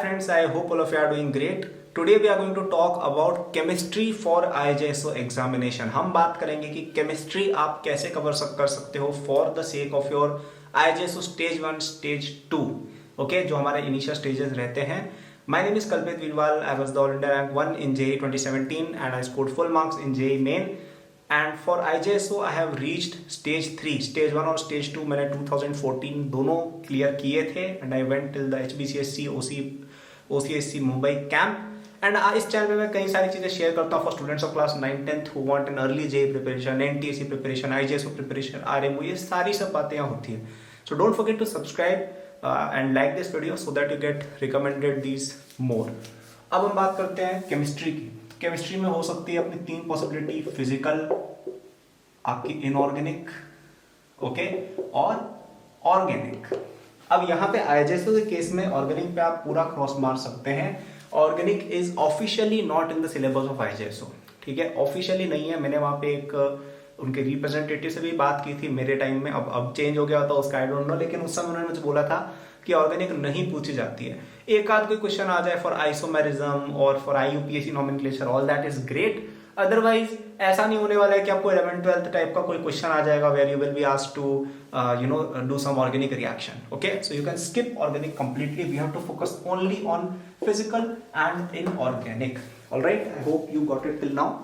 friends, I hope all of you are doing great. Today we are going to talk about chemistry for IJSO examination. हम बात करेंगे कि chemistry आप कैसे कर सकते हो for the sake of your IJSO stage 1 stage 2, okay, जो हमारे इनिशियल स्टेजेस रहते हैं. My name is Kalpit Vilwal. I was the all India rank 1 in JEE 2017 and I scored full marks in JEE main. And for IJSO I have reached stage 3. Stage 1 और stage 2 मैंने 2014 दोनों clear किए थे and I went till the HBCSC OCSC Mumbai camp. And इस channel में मैं कई सारी चीज़ें शेयर करता हूँ for students of class 9-10th who want an early JEE preparation, NTSC preparation, IJSO preparation, RMO, ये सारी सब बातें यहाँ होती है. So don't forget to subscribe and like this video so that you get recommended these more. अब हम बात करते हैं केमिस्ट्री की. केमिस्ट्री में हो सकती है अपनी तीन पॉसिबिलिटी, फिजिकल, आपकी इनऑर्गेनिक, ओके, और ऑर्गेनिक. अब यहाँ पे IJSO के केस में ऑर्गेनिक पे आप पूरा क्रॉस मार सकते हैं. Organic is officially not in the syllabus of IJSO, ठीक है, ऑफिशियली नहीं है. मैंने वहाँ पे एक उनके रिप्रेजेंटेटिव से भी बात की थी मेरे टाइम में. अब चेंज हो गया होता उसका आई डोंट नो, लेकिन उस समय उन्होंने मुझे बोला था कि ऑर्गेनिक नहीं पूछी जाती है. एक आध कोई क्वेश्चन आ जाए फॉर आइसोमेरिज्म और for IUPAC nomenclature, all that is great. Otherwise ऐसा नहीं होने वाला है कि आपको 11th-12th टाइप का कोई क्वेश्चन आ जाएगा where you will be asked to do some organic reaction. Okay, so you can skip organic completely. We have to focus only on physical and inorganic. Alright, I hope you got it till now.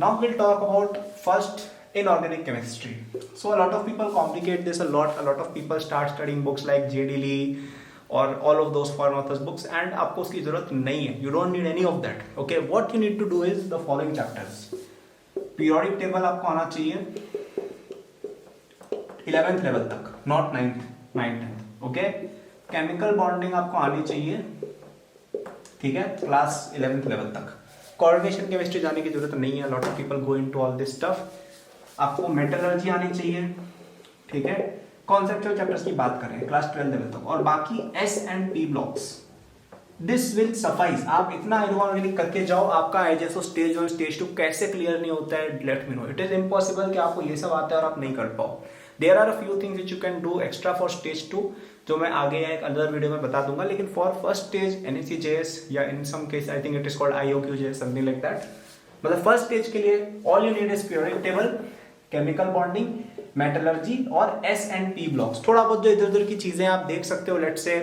Now we'll talk about first inorganic chemistry. So a lot of people complicate this a lot. A lot of people start studying books like J.D. Lee or all of those foreign authors books, and आपको उसकी जरूरत नहीं है. You don't need any of that. Okay, what you need to do is the following chapters. Periodic table आपको आना चाहिए 11th level तक, not 9th. Okay, chemical bonding आपको आनी चाहिए, ठीक है, क्लास 11th level तक. कोऑर्डिनेशन केमिस्ट्री जाने की जरूरत नहीं है. Lot of people go into all this stuff. आपको मेटलर्जी आनी चाहिए, ठीक है. कॉन्सेप्चुअल चैप्टर्स की बात करें क्लास 12 लेवल तक, और बाकी S and P blocks, this will suffice. आप इतना इनऑर्गेनिक करके जाओ. आपका IJSO स्टेज 1 स्टेज 2 कैसे क्लियर नहीं होता है, let me know. It is impossible कि आपको ये सब आता है और आप नहीं कर पाओ. There are a few things which you can do extra for stage 2, जो मैं आगे एक अदर वीडियो में बता दूंगा. लेकिन फॉर फर्स्ट स्टेज NACJS या in some case I think it is called IOQJS, something like that, मतलब फर्स्ट स्टेज के लिए all you need is periodic table, chemical bonding, metallurgy और S and P ब्लॉक्स. थोड़ा बहुत जो इधर उधर की चीजें आप देख सकते हो. लेट्स से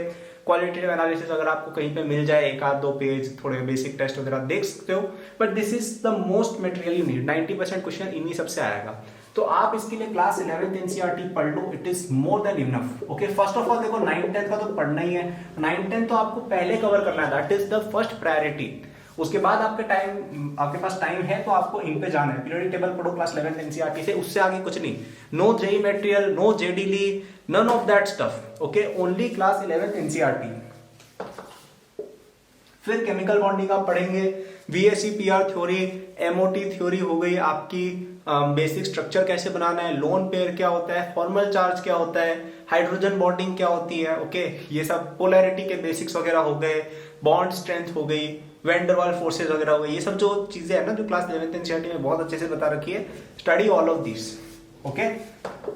क्वालिटेटिव एनालिसिस अगर आपको कहीं पे मिल जाए, एक आध दो पेज, थोड़े बेसिक टेस्ट वगैरह देख सकते हो. But this is the most material you need. 90% question इन्हीं सबसे आएगा. तो आप इसके लिए क्लास 11th NCERT पढ़ लो. It is more than enough. Okay, first of all देखो 9th-10th का तो पढ़ना ही है. 9th-10th तो आपको पहले कवर करना है, that is the first priority. उसके बाद आपके पास टाइम है तो आपको इन पे जाना है. पीरियोडिक टेबल पढ़ो क्लास 11th NCERT से, उससे आगे कुछ नहीं. No JEE material, no JD Lee, none of that stuff. Okay, only class 11th NCERT. फिर केमिकल बॉन्डिंग आप पढ़ेंगे, VSE PR theory, MOT theory हो गई आपकी, बेसिक स्ट्रक्चर कैसे बनाना है, लोन पेयर क्या होता है, फॉर्मल चार्ज क्या होता है, हाइड्रोजन बॉन्डिंग क्या होती है. ओके, ये सब पोलैरिटी के बेसिक्स वगैरह हो गए, बॉन्ड स्ट्रेंथ हो गई, वेंडरवाल फोर्सेस वगैरह हो गई. ये सब जो चीजें है ना जो क्लास 11th NCERT में बहुत अच्छे से बता रखी है, study all of this. Okay,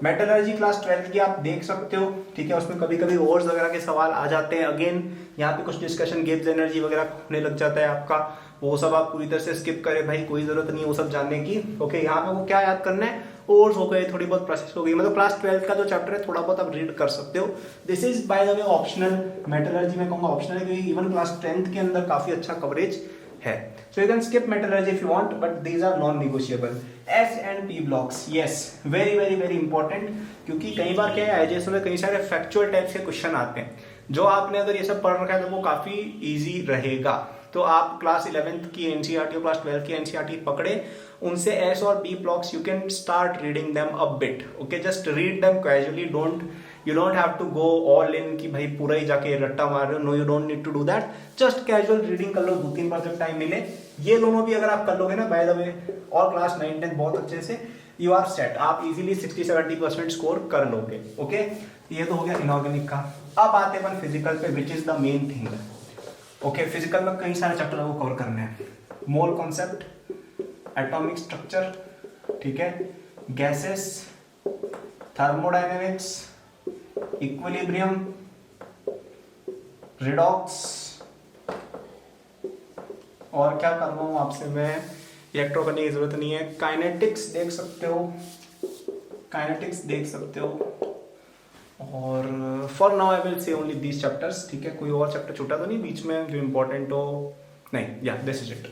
metallurgy class 12th की आप देख सकते हो, ठीक है. उसमें कभी कभी ओर्स वगैरह के सवाल आ जाते हैं. अगेन यहाँ पे कुछ डिस्कशन गिब्स एनर्जी वगैरह होने लग जाता है आपका. वो सब आप पूरी तरह से स्किप करें भाई, कोई जरूरत नहीं है वो सब जानने की. ओके, यहाँ पे वो क्या याद करना है, ओर्स हो गए, थोड़ी बहुत प्रोसेस हो गई. मतलब क्लास 12th का जो चैप्टर है थोड़ा बहुत आप रीड कर सकते हो. This is by the way optional. Metallurgy में कहूंगा ऑप्शनल है क्योंकि इवन क्लास 10th के अंदर काफी अच्छा कवरेज है. So you can skip metallurgy if you want, but these are non-negotiable. S and P blocks, yes, very very very important. क्योंकि कई बार क्या है IJSO में कई सारे फैक्चुअल टाइप के क्वेश्चन आते हैं. जो आपने अगर ये सब पढ़ रखा है तो वो काफी इजी रहेगा. तो आप क्लास 11th की NCERT और क्लास 12th की NCERT पकड़े, उनसे S और P blocks you can start reading them a bit. Okay, just read them casually. You don't have to go all in कि भाई पूरा ही जाके रट्टा मार रहे हो. No, you don't need to do that. Just casual reading कर लो 2-3 बार जब टाइम मिले. ये दोनों भी अगर आप कर लोगे ना, बाय द वे, और क्लास 9-10 बहुत अच्छे से, यू आर सेट. आप इजीली 60-70% स्कोर कर लोगे. ओके, ये तो हो गया इनऑर्गेनिक का. अब आते हैं फिजिकल पे, which is the main thing. Okay, physical में कई सारे चैप्टर आपको कवर करने हैं. मोल कॉन्सेप्ट, एटॉमिक स्ट्रक्चर, ठीक है, गैसेस, थर्मोडायनेमिक्स, इक्विलिब्रियम, रिडॉक्स, और क्या कर रहा हूँ आपसे मैं, इलेक्ट्रो करने की जरूरत नहीं है, काइनेटिक्स देख सकते हो, काइनेटिक्स देख सकते हो, और for now I will say only these chapters, ठीक है। कोई और चैप्टर छूटा तो नहीं बीच में जो इंपॉर्टेंट हो? नहीं, या this is it.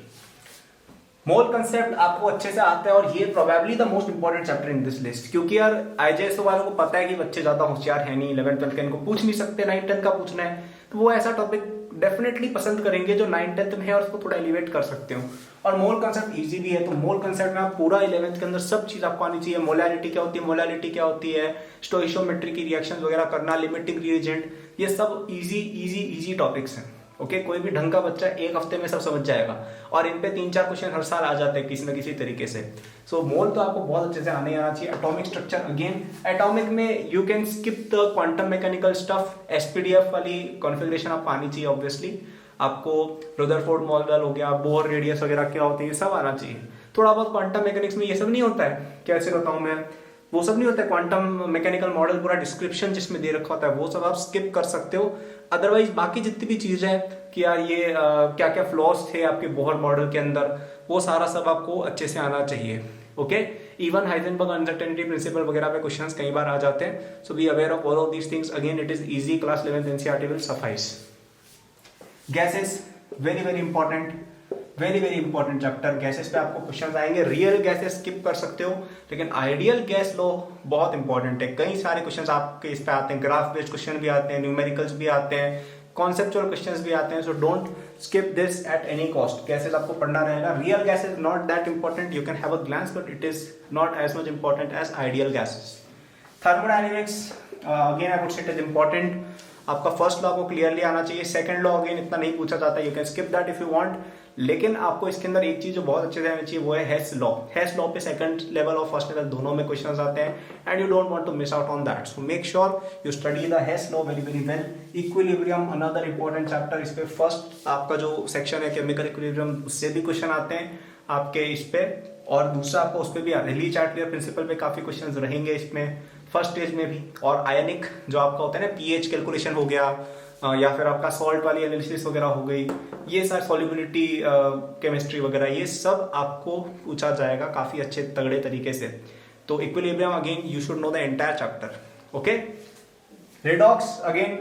Mole concept आपको अच्छे से आता है, और ये probably the most important chapter in this list, क्योंकि यार आईजेएसओ वालों को पता है कि बच्चे ज्यादा होशियार है नहीं, 11th 12th का इनको पूछ नहीं सकते, 9th 10th का पूछना है, तो वो ऐसा टॉपिक डेफिनेटली पसंद करेंगे जो 9th 10th में है और उसको थोड़ा एलिवेट कर सकते हो। और मोल कंसेप्ट इजी भी है, तो मोल कंसेप्ट में आप पूरा 11th के अंदर सब चीज आपको आनी चाहिए। मोलैरिटी क्या होती है, मोलैलिटी क्या होती है, स्टोइशियोमेट्री की रिएक्शन वगैरह करना, लिमिटिंग रिएजेंट, ये सब इजी इजी इजी टॉपिक्स हैं। ओके, कोई भी ढंग का बच्चा एक हफ्ते में सब समझ जाएगा, और इन पे 3-4 क्वेश्चन हर साल आ जाते हैं किसी न किसी तरीके से। सो मोल तो आपको बहुत अच्छे से आने आना चाहिए। एटॉमिक स्ट्रक्चर, अगेन एटॉमिक में you can skip the quantum mechanical stuff, SPDF वाली कॉन्फ़िगरेशन आपको आनी चाहिए ऑब्वियसली। आपको रदरफोर्ड मॉडल हो गया, बोर रेडियस वगैरह क्या होती है, ये सब आना चाहिए। थोड़ा बहुत क्वांटम मैकेनिक्स में ये सब नहीं होता है, कैसे बताऊं मैं, वो सब नहीं होता है। क्वांटम मैकेनिकल मॉडल पूरा डिस्क्रिप्शन जिसमें दे रखा होता है वो सब आप स्किप कर सकते हो। अदरवाइज बाकी जितनी भी चीजें हैं कि यार ये क्या क्या फ्लॉज थे आपके बोहर मॉडल के अंदर, वो सारा सब आपको अच्छे से आना चाहिए। Okay, even Heisenberg uncertainty principle वगैरह पे क्वेश्चंस कई बार आ जाते हैं। So be aware of all of these things. Again it is easy, class 11th NCERT will suffice. Gases, very very important, very very important chapter. Gases पे आपको questions आएंगे। रियल गैसेस स्किप कर सकते हो, लेकिन आइडियल गैस लो बहुत important है। कई सारे क्वेश्चंस आपके इस पे आते हैं, ग्राफ बेस्ड क्वेश्चन भी आते हैं, न्यूमेरिकल्स भी आते हैं, कॉन्सेप्चुअल क्वेश्चंस भी आते हैं। So don't skip this at any cost. Gases आपको पढ़ना रहेगा। Real gas is not that important, you can have a glance, but it is not as much important as ideal gases. Thermodynamics, again I would say it is important. आपका first law को clearly आना चाहिए। Second law again इतना नहीं पूछा जाता, you can skip that if you want. लेकिन आपको इसके अंदर एक चीज जो बहुत अच्छे से आनी चाहिए वो है हेस लॉ। हेस लॉ पे सेकंड लेवल और फर्स्ट लेवल दोनों में क्वेश्चंस आते हैं, and you don't want to miss out on that. So make sure you study the Hess law very very well. Equilibrium, another important chapter. इस पे first आपका जो सेक्शन है केमिकल इक्विलिब्रियम, उससे भी क्वेश्चन आते हैं आपके इस पे, और दूसरा आपको उस पर भी रेली-चार्ट प्रिंसिपल पे काफी क्वेश्चन रहेंगे इसमें फर्स्ट स्टेज में भी। और आयनिक जो आपका होता है ना, पीएच कैलकुलेशन हो गया, या फिर आपका सॉल्ट वाली एनालिसिस वगैरह हो गई, ये सारी सॉल्युबिलिटी केमिस्ट्री वगैरह, ये सब आपको पूछा जाएगा काफी अच्छे तगड़े तरीके से। तो equilibrium again you should know the entire chapter. Okay, redox again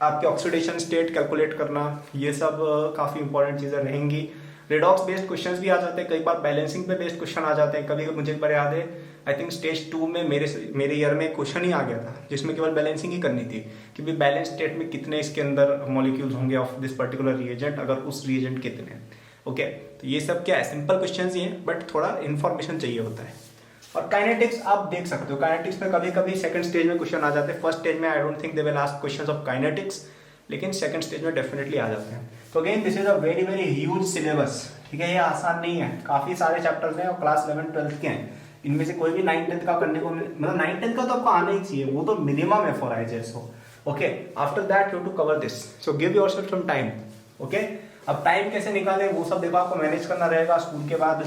आपके ऑक्सीडेशन स्टेट कैलकुलेट करना, ये सब काफी इंपॉर्टेंट चीजें रहेंगी। रेडॉक्स बेस्ड क्वेश्चंस भी आ जाते हैं, कई बार बैलेंसिंग पे बेस्ड क्वेश्चन आ जाते हैं। कभी मुझे एक बार याद है, आई थिंक स्टेज 2 में मेरे ईयर में क्वेश्चन ही आ गया था जिसमें केवल बैलेंसिंग ही करनी थी कि भाई बैलेंस स्टेट में कितने इसके अंदर मॉलिक्यूल्स होंगे ऑफ दिस पर्टिकुलर रिएजेंट, अगर उस रिएजेंट कितने। ओके, तो ये सब क्या है, सिंपल क्वेश्चंस ही हैं, बट थोड़ा इन्फॉर्मेशन चाहिए होता है। और काइनेटिक्स आप देख सकते हो, काइनेटिक्स में कभी कभी सेकंड स्टेज में क्वेश्चन आ जाते हैं। फर्स्ट स्टेज में I don't think they will ask questions of kinetics, लेकिन सेकंड स्टेज में डेफिनेटली आ जाते हैं। तो again this is a very very huge syllabus, ठीक है, ये आसान नहीं है, काफी सारे चैप्टर्स हैं और क्लास 11 12th के हैं। इनमें से कोई भी 9th 10th का करने को, मतलब 9th 10th का तो आपको आना ही चाहिए, वो तो मिनिमम है for IJSO. Okay, after that you to cover this, so give yourself some time. Okay, अब टाइम कैसे निकालें वो सब देखो, आपको मैनेज करना रहेगा। स्कूल के बाद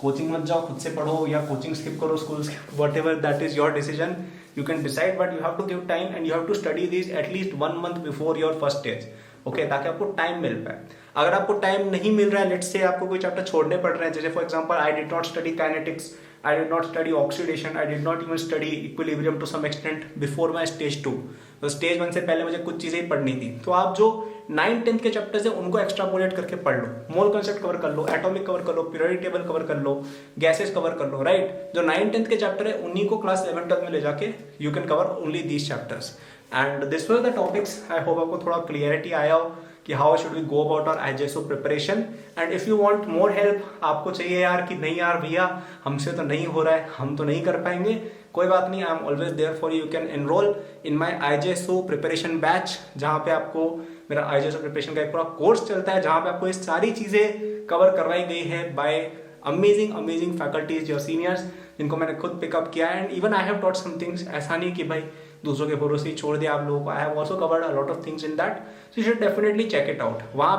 कोचिंग मत जाओ, खुद से पढ़ो या कोचिंग स्किप करो school, whatever that is your decision, you can decide, but you have to give time and you have to study this at least 1 month before your first stage. Okay, ताकि आपको time मिल पाए। अगर आपको time नहीं मिल रहा है, let's say आपको कोई चैप्टर छोड़ने पड़ रहे हैं, जैसे for example I did not study kinetics, I did not study oxidation, I did not even study equilibrium to some extent before my stage 2. तो स्टेज 1 से पहले मुझे कुछ चीजें ही पढ़नी थी, तो आप जो 9th 10th के चैप्टर्स हैं उनको एक्स्ट्रापोलेट करके पढ़ लो। मोल कंसेप्ट कवर कर लो, एटॉमिक कवर कर लो, पीरियोडिक टेबल कवर कर लो, गैसेस कवर कर लो, राइट। जो 9th 10th के चैप्टर है उन्हीं को क्लास 11 12 में ले जाके you can cover only these chapters. And this was the topics. I hope आपको थोड़ा क्लियरिटी आया हो कि how should we go about our IJSO preparation. And if you want more help, आपको चाहिए यार कि नहीं यार भैया हमसे तो नहीं हो रहा है, हम तो नहीं कर पाएंगे, कोई बात नहीं, I am always there for you. Can enroll in my IJSO preparation batch, जहां पे आपको मेरा आईजेएसओ प्रिपरेशन का एक पूरा कोर्स चलता है, जहां पे आपको ये सारी चीजें कवर करवाई गई है by amazing faculties, your seniors, जिनको मैंने खुद पिकअप किया। And even I have taught some things, ऐसा नहीं कि भाई दूसरों के भरोसे ही छोड़ दिया आप लोगों को। I have also covered a lot of things in that, so you should definitely check it out. वहां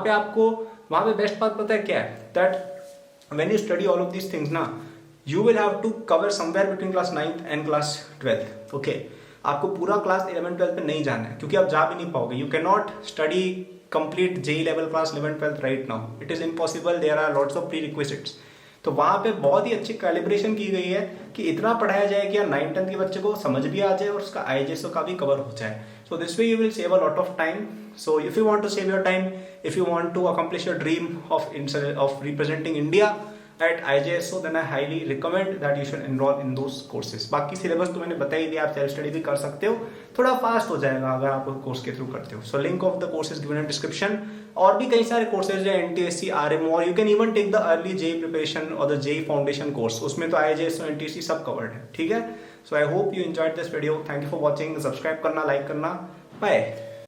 पे बेस्ट बात पता है क्या है, that when you study all of these things ना, you will have to cover somewhere between class 9th and class 12th. Okay, आपको पूरा क्लास 11-12 पे नहीं जाना है, क्योंकि आप जा भी नहीं पाओगे. You can not study complete JEE level class 11-12 right now. It is impossible. There are lots of prerequisites. तो वहाँ पे बहुत ही अच्छी कैलिब्रेशन की गई है कि इतना पढ़ाया जाए कि 9th-10th के बच्चे को समझ भी आ जाए और उसका IJSO का भी कवर हो जाए. So this way you will save a lot of time. So if you want to save your time, if you want to accomplish your dream of representing India at IJSO, then I highly recommend that you should enroll in those courses. बाकी syllabus तो मैंने बता ही दिया, आप self study भी कर सकते हो, थोड़ा फास्ट हो जाएगा अगर आप कोर्स के थ्रू करते हो. So link of the course is given in description. और भी कई सारे कोर्सेज है, NTSC, RMO, और you can even take the early JEE preparation और द JEE फाउंडेशन कोर्स. उसमें तो IJSO NTSC सब कवर्ड है. ठीक है. So I hope you enjoyed this video. Thank you for watching. Subscribe करना, लाइक करना. बाय.